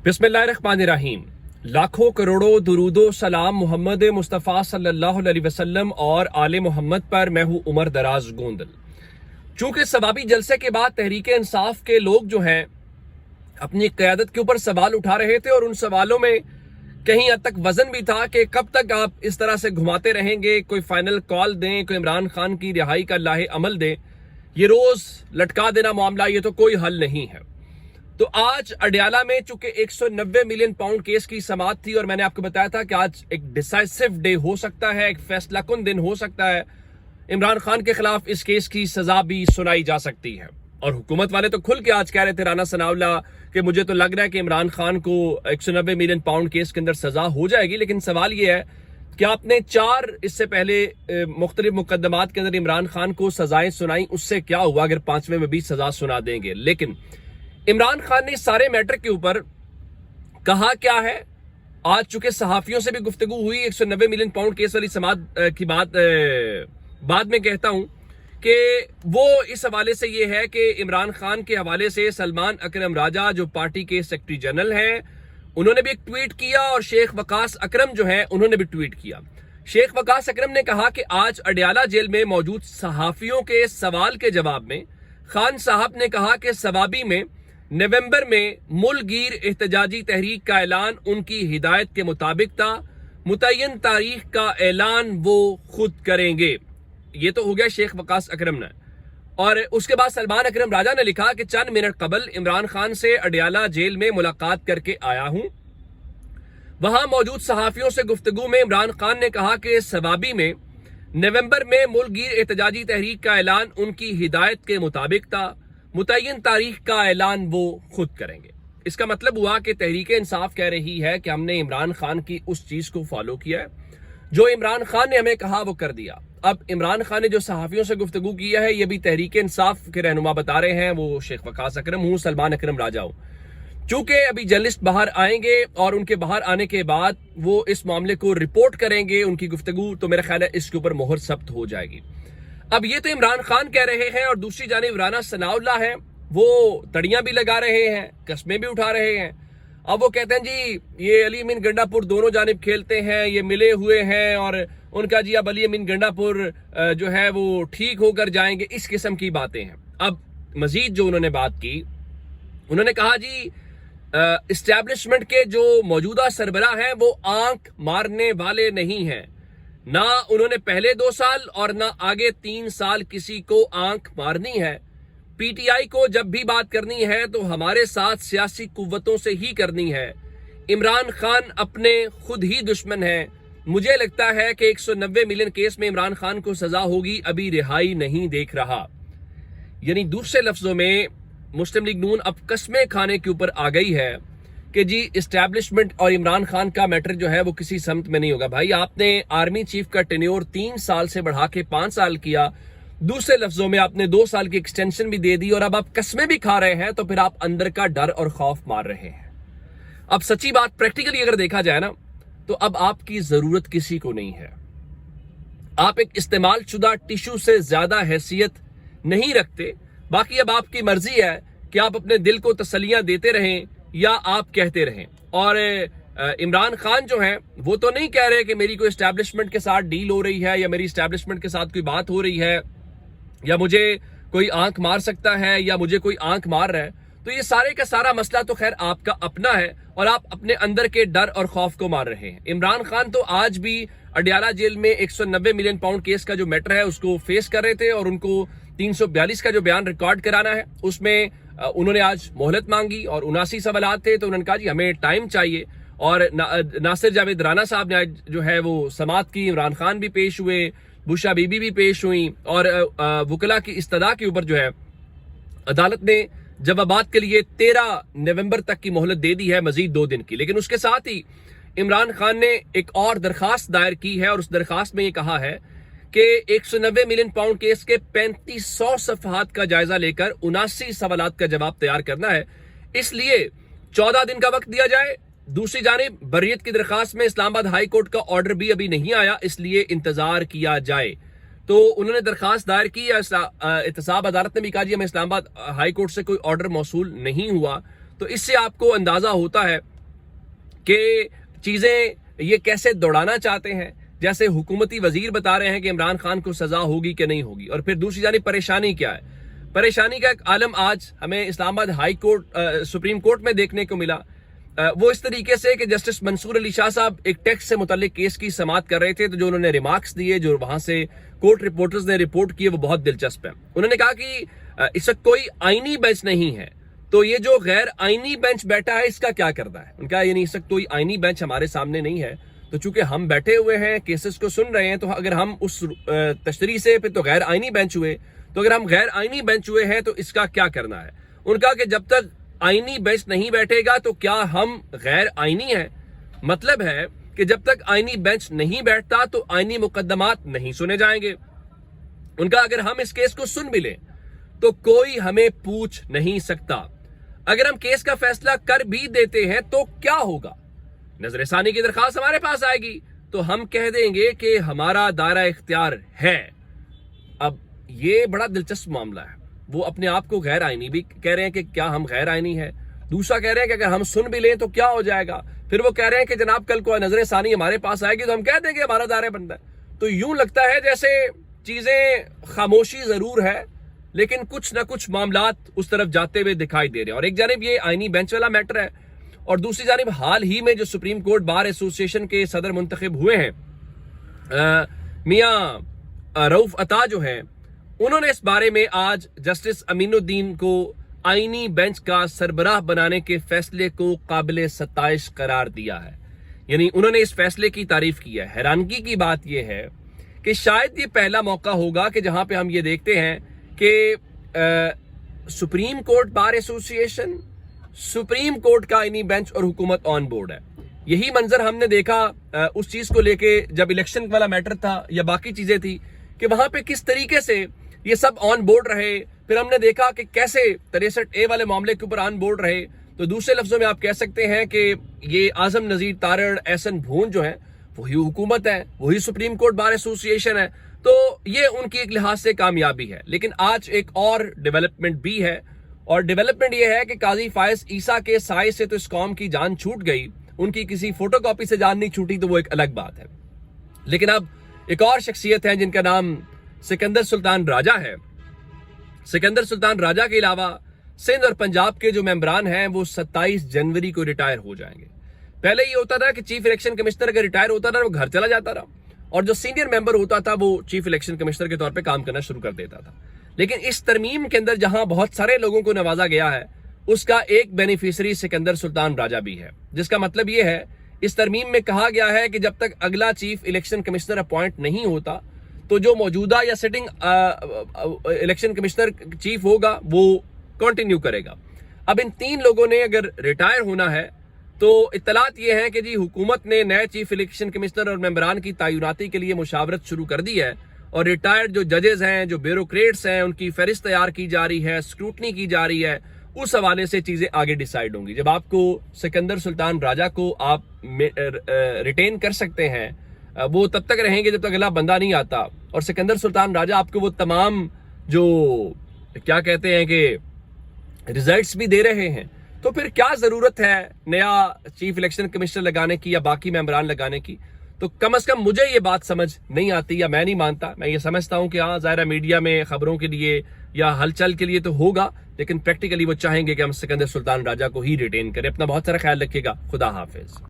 बिस्मिल्लाहिर्रहमानिर्रहीम। लाखों करोड़ों दुरूदो सलाम मोहम्मद मुस्तफ़ा सल्लल्लाहु अलैहि वसल्लम और आले मोहम्मद पर। मैं हूँ उमर दराज गोंदल। चूंकि सवाबी जलसे के बाद तहरीक इंसाफ के लोग जो हैं अपनी क़यादत के ऊपर सवाल उठा रहे थे और उन सवालों में कहीं हद तक वजन भी था कि कब तक आप इस तरह से घुमाते रहेंगे, कोई फाइनल कॉल दें, कोई इमरान खान की रिहाई का लाहे अमल दें, ये रोज लटका देना मामला, ये तो कोई हल नहीं है। तो आज अडयाला में चूंकि 190 मिलियन पाउंड केस की समाअत थी और मैंने आपको बताया था कि आज एक डिसाइसिव डे हो सकता है, एक फैसला कुन दिन हो सकता है। इमरान खान के खिलाफ इस केस की सजा भी सुनाई जा सकती है और हुकूमत वाले तो खुल के आज कह रहे थे, राना सनाउल्लाह, कि मुझे तो लग रहा है कि इमरान खान को 190 मिलियन पाउंड केस के अंदर सजा हो जाएगी। लेकिन सवाल यह है कि आपने 4 इससे पहले मुख्तलिफ मुकदमात के अंदर इमरान खान को सजाएं सुनाई, उससे क्या हुआ अगर 5वें में भी सजा सुना देंगे। लेकिन इमरान खान ने इस सारे मैटर के ऊपर कहा क्या है, आज चूंकि सहाफियों से भी गुफ्तगू हुई, 190 मिलियन पाउंड केस वाली समाअत की बात बाद में कहता हूं कि वो इस हवाले से ये है कि इमरान खान के हवाले से सलमान अकरम राजा जो पार्टी के सेक्रेटरी जनरल हैं, उन्होंने भी एक ट्वीट किया और शेख वकास अकरम जो है उन्होंने भी ट्वीट किया। शेख वकास अकरम ने कहा कि आज अडयाला जेल में मौजूद सहाफियों के सवाल के जवाब में खान साहब ने कहा कि सवाबी में नवंबर में मुल्कगीर एहतजाजी तहरीक का ऐलान उनकी हिदायत के मुताबिक था, मुतय्यन तारीख का ऐलान वो खुद करेंगे। ये तो हो गया शेख वकास अकरम ने। और उसके बाद सलमान अकरम राजा ने लिखा कि चंद मिनट कबल इमरान खान से अडयाला जेल में मुलाकात करके आया हूं। वहां मौजूद सहाफियों से गुफ्तगू में इमरान खान ने कहा कि सवाबी में नवंबर में मुल्कगीर एहतजाजी तहरीक का ऐलान उनकी हिदायत के मुताबिक था, मुतय्यन तारीख का ऐलान वो खुद करेंगे। इसका मतलब हुआ कि तहरीक इंसाफ कह रही है कि हमने इमरान खान की उस चीज को फॉलो किया है जो इमरान खान ने हमें कहा वो कर दिया। अब इमरान खान ने जो सहाफियों से गुफ्तगू किया है ये भी तहरीक इंसाफ के रहनुमा बता रहे हैं, वो शेख वकास अकरम हूँ, सलमान अकरम राजा हूँ। चूंकि अभी जर्नलिस्ट बाहर आएंगे और उनके बाहर आने के बाद वो इस मामले को रिपोर्ट करेंगे, उनकी गुफ्तगू, तो मेरा ख्याल है इसके ऊपर मोहर सख्त हो जाएगी। अब ये तो इमरान खान कह रहे हैं और दूसरी जानिब राना सनाउल्लाह है, वो तड़ियां भी लगा रहे हैं, कस्में भी उठा रहे हैं। अब वो कहते हैं जी ये अली अमीन गंडापुर दोनों जानिब खेलते हैं, ये मिले हुए हैं और उनका जी अब अली अमीन गंडापुर जो है वो ठीक होकर जाएंगे, इस किस्म की बातें हैं। अब मजीद जो उन्होंने बात की, उन्होंने कहा जी इस्टेब्लिशमेंट के जो मौजूदा सरबराह हैं वो आंख मारने वाले नहीं हैं। ना उन्होंने पहले 2 साल और ना आगे 3 साल किसी को आंख मारनी है। पीटीआई को जब भी बात करनी है तो हमारे साथ सियासी कुव्वतों से ही करनी है। इमरान खान अपने खुद ही दुश्मन है। मुझे लगता है कि 190 मिलियन केस में इमरान खान को सजा होगी, अभी रिहाई नहीं देख रहा। यानी दूसरे लफ्जों में मुस्लिम लीग नून अब कस्में खाने के ऊपर आ गई है कि जी इस्टेब्लिशमेंट और इमरान खान का मैटर जो है वो किसी समत में नहीं होगा। भाई आपने आर्मी चीफ का टेन्योर 3 साल से बढ़ा के 5 साल किया, दूसरे लफ्जों में आपने 2 साल की एक्सटेंशन भी दे दी और अब आप कस्में भी खा रहे हैं, तो फिर आप अंदर का डर और खौफ मार रहे हैं। अब सच्ची बात प्रैक्टिकली अगर देखा जाए ना, तो अब आपकी जरूरत किसी को नहीं है। आप एक इस्तेमाल शुदा टिश्यू से ज्यादा हैसियत नहीं रखते। बाकी अब आपकी मर्जी है कि आप अपने दिल को तसल्लियां देते रहें या आप कहते रहें। और इमरान खान जो है वो तो नहीं कह रहे कि मेरी कोई एस्टैब्लिशमेंट के साथ डील हो रही है या मेरी एस्टैब्लिशमेंट के साथ कोई बात हो रही है या मुझे कोई आंख मार सकता है या मुझे कोई आंख मार रहा है। तो ये सारे का सारा मसला तो खैर आपका अपना है और आप अपने अंदर के डर और खौफ को मार रहे हैं। इमरान खान तो आज भी अडयाला जेल में 190 मिलियन पाउंड केस का जो मैटर है उसको फेस कर रहे थे और उनको 342 का जो बयान रिकॉर्ड कराना है उसमें उन्होंने आज मोहलत मांगी और 79 सवाल थे, तो उन्होंने कहा जी हमें टाइम चाहिए। और नासिर जावेद राना साहब ने आज जो है वो समाअत की, इमरान खान भी पेश हुए, बुशा बीबी भी पेश हुई और वकला की इस्तदा के ऊपर जो है अदालत ने जवाबात के लिए 13 नवंबर तक की मोहलत दे दी है, मजीद 2 दिन की। लेकिन उसके साथ ही इमरान खान ने एक और दरखास्त दायर की है और उस दरखास्त में ये कहा है कि 190 मिलियन पाउंड केस के 3500 सफहात का जायजा लेकर 79 सवालात का जवाब तैयार करना है, इसलिए 14 दिन का वक्त दिया जाए। दूसरी जानिब बर्रियत की दरखास्त में इस्लामाबाद हाई कोर्ट का ऑर्डर भी अभी नहीं आया, इसलिए इंतजार किया जाए। तो उन्होंने दरखास्त दायर की, एहतसाब अदालत ने भी कहा जी हमें इस्लामाबाद हाई कोर्ट से कोई ऑर्डर मौसूल नहीं हुआ। तो इससे आपको अंदाजा होता है کہ چیزیں یہ کیسے دوڑانا چاہتے ہیں. جیسے حکومتی وزیر بتا رہے ہیں کہ عمران خان کو سزا ہوگی کہ نہیں ہوگی, اور پھر دوسری جانب پریشانی کیا ہے. پریشانی کا ایک عالم آج ہمیں اسلام آباد ہائی کورٹ سپریم کورٹ میں دیکھنے کو ملا. وہ اس طریقے سے کہ جسٹس منصور علی شاہ صاحب ایک ٹیکس سے متعلق کیس کی سماعت کر رہے تھے, تو جو انہوں نے ریمارکس دیے, جو وہاں سے کورٹ رپورٹرز نے رپورٹ کیے, وہ بہت دلچسپ ہے. انہوں نے کہا کہ اس وقت کوئی آئینی بینچ نہیں ہے, تو یہ جو غیر آئینی بینچ بیٹھا ہے اس کا کیا کرنا ہے. ان کا یعنی اس وقت کوئی آئینی بینچ ہمارے سامنے نہیں ہے, تو چونکہ ہم بیٹھے ہوئے ہیں کیسز کو سن رہے ہیں, تو اگر ہم اس تشریح سے پھر تو غیر آئینی بینچ ہوئے, تو اگر ہم غیر آئینی بینچ ہوئے ہیں تو اس کا کیا کرنا ہے. ان کا کہ جب تک آئینی بینچ نہیں بیٹھے گا تو کیا ہم غیر آئینی ہیں. مطلب ہے کہ جب تک آئینی بینچ نہیں بیٹھتا تو آئینی مقدمات نہیں سنے جائیں گے. ان کا اگر ہم اس کیس کو سن بھی لیں تو کوئی ہمیں پوچھ نہیں سکتا. اگر ہم کیس کا فیصلہ کر بھی دیتے ہیں تو کیا ہوگا. نظر ثانی کی درخواست ہمارے پاس آئے گی تو ہم کہہ دیں گے کہ ہمارا دائرہ اختیار ہے. اب یہ بڑا دلچسپ معاملہ ہے. وہ اپنے آپ کو غیر آئینی بھی کہہ رہے ہیں کہ کیا ہم غیر آئینی ہے. دوسرا کہہ رہے ہیں کہ اگر ہم سن بھی لیں تو کیا ہو جائے گا. پھر وہ کہہ رہے ہیں کہ جناب کل کو نظر ثانی ہمارے پاس آئے گی تو ہم کہہ دیں گے ہمارا دائرہ بند ہے. تو یوں لگتا ہے جیسے چیزیں خاموشی ضرور ہے لیکن کچھ نہ کچھ معاملات اس طرف جاتے ہوئے دکھائی دے رہے ہیں. اور ایک جانب یہ آئینی بینچ والا میٹر ہے, اور دوسری جانب حال ہی میں جو سپریم کورٹ بار ایسوسی ایشن کے صدر منتخب ہوئے ہیں میاں رؤف عطا جو ہیں, انہوں نے اس بارے میں آج جسٹس امین الدین کو آئینی بینچ کا سربراہ بنانے کے فیصلے کو قابل ستائش قرار دیا ہے. یعنی انہوں نے اس فیصلے کی تعریف کی ہے. حیرانگی کی بات یہ ہے کہ شاید یہ پہلا موقع ہوگا کہ جہاں پہ ہم یہ دیکھتے ہیں کہ سپریم کورٹ بار ایسوسی ایشن, سپریم کورٹ کا آئینی بینچ اور حکومت آن بورڈ ہے. یہی منظر ہم نے دیکھا اس چیز کو لے کے جب الیکشن والا میٹر تھا یا باقی چیزیں تھی, کہ وہاں پہ کس طریقے سے یہ سب آن بورڈ رہے. پھر ہم نے دیکھا کہ کیسے 63A والے معاملے کے اوپر آن بورڈ رہے. تو دوسرے لفظوں میں آپ کہہ سکتے ہیں کہ یہ اعظم نذیر تارڑ, احسن بھون جو ہیں وہی حکومت ہے, وہی سپریم کورٹ بار ایسوسی ایشن ہے. تو یہ ان کی ایک لحاظ سے کامیابی ہے. لیکن آج ایک اور ڈیولپمنٹ بھی ہے, اور ڈیولپمنٹ یہ ہے کہ قاضی فائز عیسیٰ کے سائے سے تو اس قوم کی جان چھوٹ گئی, ان کی کسی فوٹو کاپی سے جان نہیں چھوٹی, تو وہ ایک الگ بات ہے. لیکن اب ایک اور شخصیت ہے جن کا نام سکندر سلطان راجہ ہے. سکندر سلطان راجہ کے علاوہ سندھ اور پنجاب کے جو ممبران ہیں وہ 27 جنوری کو ریٹائر ہو جائیں گے. پہلے یہ ہوتا تھا کہ چیف الیکشن کمشنر اگر ریٹائر ہوتا تھا وہ گھر چلا جاتا رہا, اور جو سینئر ممبر ہوتا تھا وہ چیف الیکشن کمشنر کے طور پہ کام کرنا شروع کر دیتا تھا. لیکن اس ترمیم کے اندر جہاں بہت سارے لوگوں کو نوازا گیا ہے, اس کا ایک بینیفیشری سکندر سلطان راجہ بھی ہے. جس کا مطلب یہ ہے, اس ترمیم میں کہا گیا ہے کہ جب تک اگلا چیف الیکشن کمشنر اپوائنٹ نہیں ہوتا تو جو موجودہ یا سٹنگ الیکشن کمشنر چیف ہوگا وہ کنٹینیو کرے گا. اب ان 3 لوگوں نے اگر ریٹائر ہونا ہے تو اطلاعات یہ ہیں کہ جی حکومت نے نئے چیف الیکشن کمشنر اور ممبران کی تعیناتی کے لیے مشاورت شروع کر دی ہے, اور ریٹائرڈ جو ججز ہیں, جو بیوروکریٹس ہیں, ان کی فہرست تیار کی جا رہی ہے, اسکروٹنی کی جا رہی ہے. اس حوالے سے چیزیں آگے ڈیسائیڈ ہوں گی. جب آپ کو سکندر سلطان راجہ کو آپ ریٹین کر سکتے ہیں, وہ تب تک رہیں گے جب تک اگلا بندہ نہیں آتا, اور سکندر سلطان راجہ آپ کو وہ تمام جو کیا کہتے ہیں کہ ریزلٹس بھی دے رہے ہیں, تو پھر کیا ضرورت ہے نیا چیف الیکشن کمشنر لگانے کی یا باقی ممبران لگانے کی. تو کم از کم مجھے یہ بات سمجھ نہیں آتی, یا میں نہیں مانتا. میں یہ سمجھتا ہوں کہ ہاں ظاہرہ میڈیا میں خبروں کے لیے یا ہلچل کے لیے تو ہوگا, لیکن پریکٹیکلی وہ چاہیں گے کہ ہم سکندر سلطان راجہ کو ہی ریٹین کریں. اپنا بہت سارا خیال رکھیے گا. خدا حافظ.